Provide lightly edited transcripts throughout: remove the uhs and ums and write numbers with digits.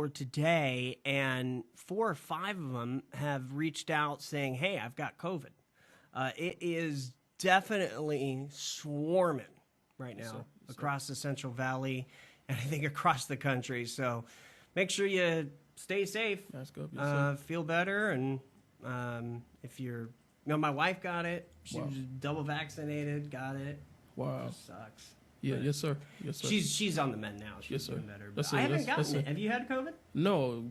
for today, and 4 or 5 of them have reached out saying, "Hey, I've got COVID." It is definitely swarming right now across the Central Valley, and I think across the country. So, make sure you stay safe. That's good. Yes, feel better, and if you're, my wife got it. She Wow. was double vaccinated, got it. Wow. It just sucks. Yeah. But Yes, sir. Yes, sir. she's on the mend now. She's Yes, sir. doing better. But That's I it. haven't That's gotten it. it. Have you had COVID? No.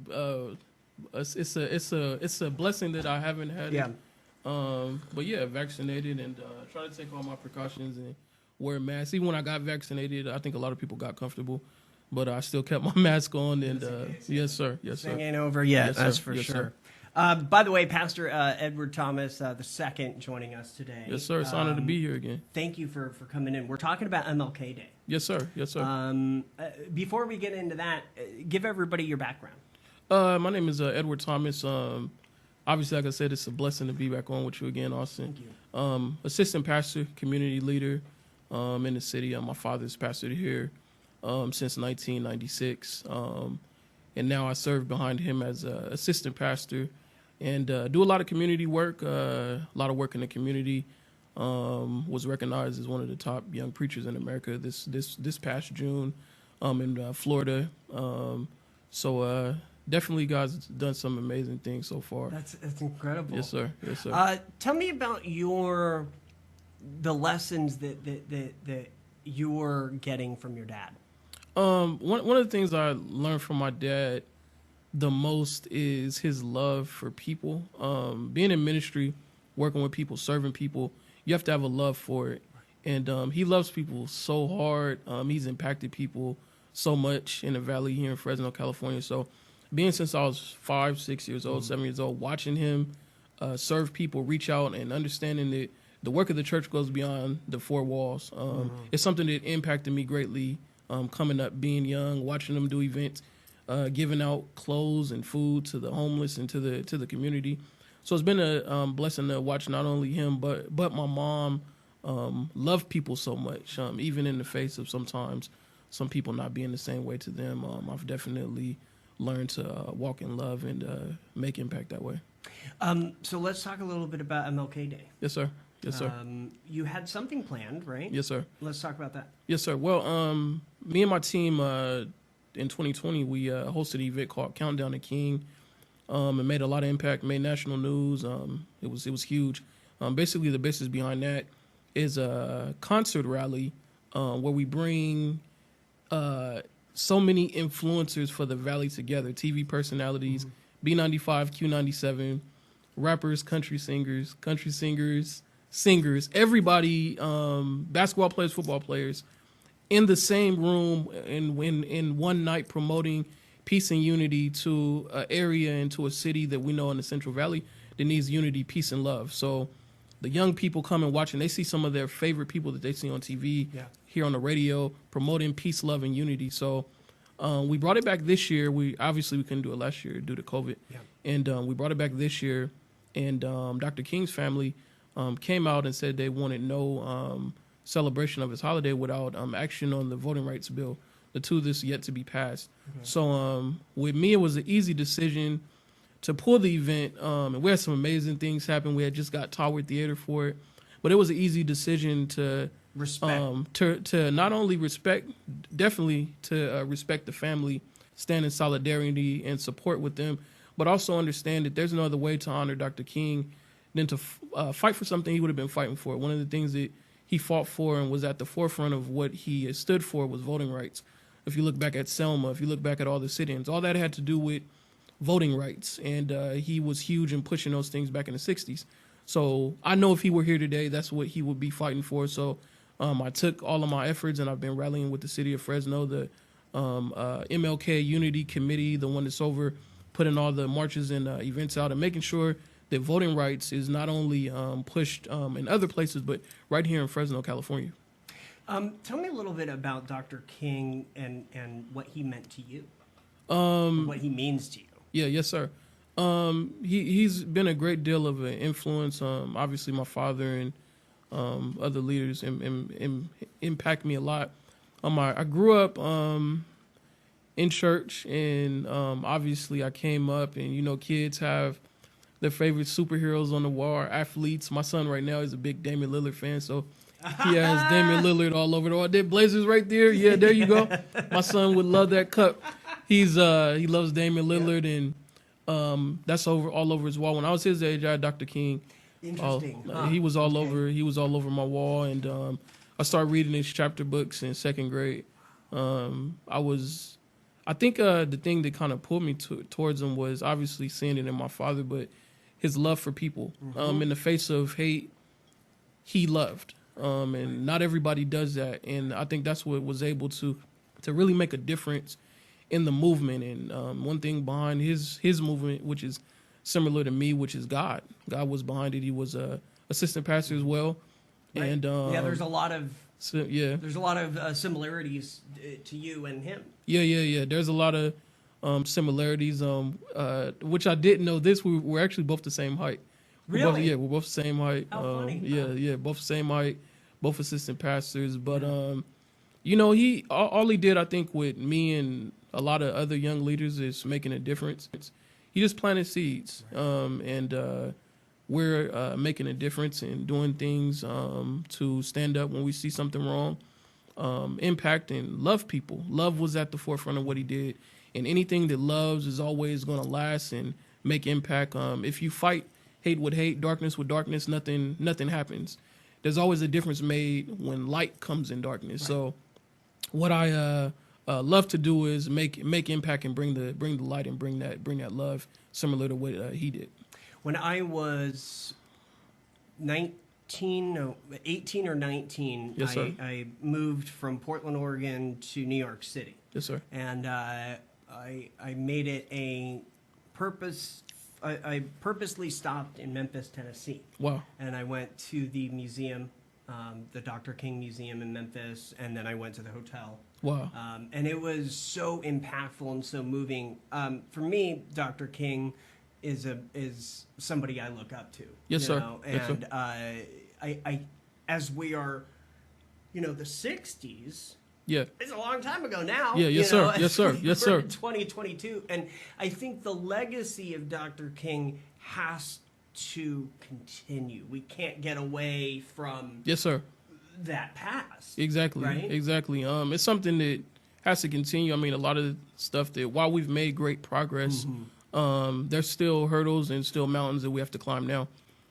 It's a blessing that I haven't had Yeah. it. But yeah, vaccinated and try to take all my precautions and wear a mask. Even when I got vaccinated, I think a lot of people got comfortable, but I still kept my mask on. And yes, sir. Yes, Thing sir. ain't over yet. Yes, That's sir. for Yes, sure. sir. By the way, Pastor Edward Thomas the second joining us today. Yes, sir. It's an honor to be here again. Thank you for coming in. We're talking about MLK Day. Yes, sir. Yes, sir. Before we get into that, give everybody your background. My name is Edward Thomas. Obviously, like I said, it's a blessing to be back on with you again, Austin. Thank you. Assistant pastor, community leader in the city. My father's pastored here since 1996. And now I serve behind him as assistant pastor and do a lot of community work, a lot of work in the community. Was recognized as one of the top young preachers in America this past June in Florida. So definitely God's done some amazing things so far. That's incredible. Yes, sir. Yes, sir. Tell me about the lessons that you're getting from your dad. One of the things I learned from my dad the most is his love for people. Being in ministry, working with people, serving people, you have to have a love for it. And he loves people so hard. He's impacted people so much in the valley here in Fresno, California. So being since I was 5, 6 years old, 7 years old, watching him serve people, reach out, and understanding that the work of the church goes beyond the four walls. It's something that impacted me greatly coming up, being young, watching them do events, giving out clothes and food to the homeless and to the community. So it's been a blessing to watch not only him, but my mom love people so much, even in the face of sometimes some people not being the same way to them. I've definitely learned to walk in love and make impact that way. So let's talk a little bit about MLK Day. Yes, sir. Yes, sir. You had something planned, right? Yes, sir. Let's talk about that. Yes, sir. Well, me and my team in 2020, we hosted an event called Countdown to King. It made a lot of impact, made national news. It was huge. Basically, the basis behind that is a concert rally where we bring so many influencers for the Valley together, TV personalities, B95, Q97, rappers, country singers, everybody, basketball players, football players, in the same room in one night promoting peace and unity to an area and to a city that we know in the Central Valley that needs unity, peace, and love. So the young people come and watch, and they see some of their favorite people that they see on TV, here on the radio, promoting peace, love, and unity. So we brought it back this year. We couldn't do it last year due to COVID. And we brought it back this year. And Dr. King's family came out and said they wanted no celebration of his holiday without action on the voting rights bill, the two that's yet to be passed. So with me, it was an easy decision to pull the event. And we had some amazing things happen. We had just got Tower Theater for it. But it was an easy decision to respect, to not only respect, definitely to respect the family, stand in solidarity and support with them, but also understand that there's no other way to honor Dr. King than to fight for something he would have been fighting for. One of the things that he fought for and was at the forefront of what he stood for was voting rights. If you look back at Selma, if you look back at all the sit-ins, all that had to do with voting rights. And he was huge in pushing those things back in the 60s. So I know if he were here today, that's what he would be fighting for. So I took all of my efforts, and I've been rallying with the city of Fresno, the MLK Unity Committee, the one that's over putting all the marches and events out and making sure that voting rights is not only pushed in other places, but right here in Fresno, California. Tell me a little bit about Dr. King and what he meant to you, what he means to you. Yes, sir. He's been a great deal of an influence. Obviously, my father and other leaders impact me a lot. I grew up in church, and obviously I came up, and you know, kids have their favorite superheroes on the wall, or athletes. My son right now is a big Damian Lillard fan, so he has Damian Lillard all over the wall. There, Blazers right there. Yeah, there you go. My son would love that cup. He loves Damian Lillard, and that's all over his wall. When I was his age, I had Dr. King. Interesting. He was all over. He was all over my wall, and I started reading his chapter books in second grade. I think the thing that kind of pulled me towards him was obviously seeing it in my father, but his love for people. In the face of hate, he loved. And not everybody does that. And I think that's what was able to really make a difference in the movement. And one thing behind his movement, which is similar to me, which is God. God was behind it. He was a assistant pastor as well. Right. And there's a lot of there's a lot of similarities to you and him. Yeah. There's a lot of similarities, which I didn't know. We're actually both the same height. Really? We're both the same height. How funny. Yeah, both the same height, both assistant pastors. But you know, all he did, I think, with me and a lot of other young leaders is making a difference. He just planted seeds, and we're making a difference and doing things to stand up when we see something wrong, impact and love people. Love was at the forefront of what he did, and anything that loves is always going to last and make impact. If you fight hate with hate, darkness with darkness, nothing happens. There's always a difference made when light comes in darkness. Right. So what I love to do is make impact and bring the light and bring that love, similar to what he did. When I was 18 or 19, yes, sir. I moved from Portland, Oregon to New York City. Yes, sir. And I made it a purpose. I purposely stopped in Memphis, Tennessee. Wow. And I went to the museum, the Dr. King Museum in Memphis, and then I went to the hotel. Wow. And it was so impactful and so moving. For me, Dr. King is somebody I look up to. Yes, sir. And yes, sir. I as we are, the 60s. Yeah. It's a long time ago now. Yeah, yes, sir. Yes, sir. Yes, sir. 2022. And I think the legacy of Dr. King has to continue. We can't get away from yes, sir. that past. Exactly. Right? Exactly. It's something that has to continue. I mean, a lot of stuff that while we've made great progress, there's still hurdles and still mountains that we have to climb now.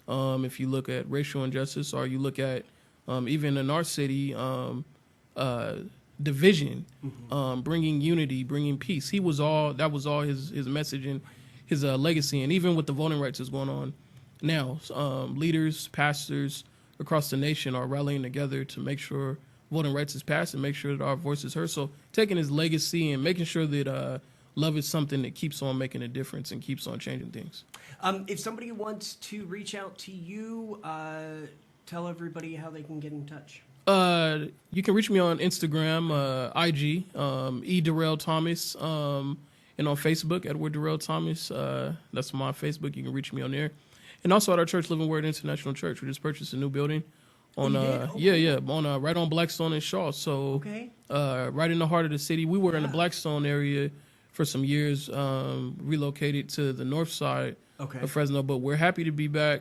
If you look at racial injustice, or you look at even in our city, division, bringing unity, bringing peace. That was all his message and his legacy. And even with the voting rights that's going on now, leaders, pastors across the nation are rallying together to make sure voting rights is passed and make sure that our voice is heard. So taking his legacy and making sure that love is something that keeps on making a difference and keeps on changing things. If somebody wants to reach out to you, tell everybody how they can get in touch. You can reach me on Instagram, IG, E. Darrell Thomas, and on Facebook, Edward Darrell Thomas. That's my Facebook. You can reach me on there. And also at our church, Living Word International Church. We just purchased a new building. On right on Blackstone and Shaw. So right in the heart of the city. We were in the Blackstone area for some years, relocated to the north side of Fresno. But we're happy to be back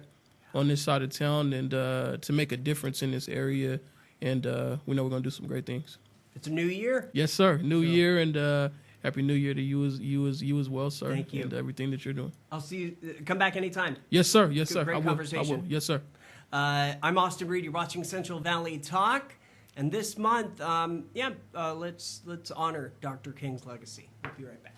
on this side of town and to make a difference in this area. And we know we're going to do some great things. It's a new year. Yes, sir. New year, and happy New Year to you as well, sir. Thank you. And everything that you're doing. I'll see you. Come back anytime. Yes, sir. Yes, sir. Great conversation. I will. Yes, sir. I'm Austin Reed. You're watching Central Valley Talk. And this month, let's honor Dr. King's legacy. We'll be right back.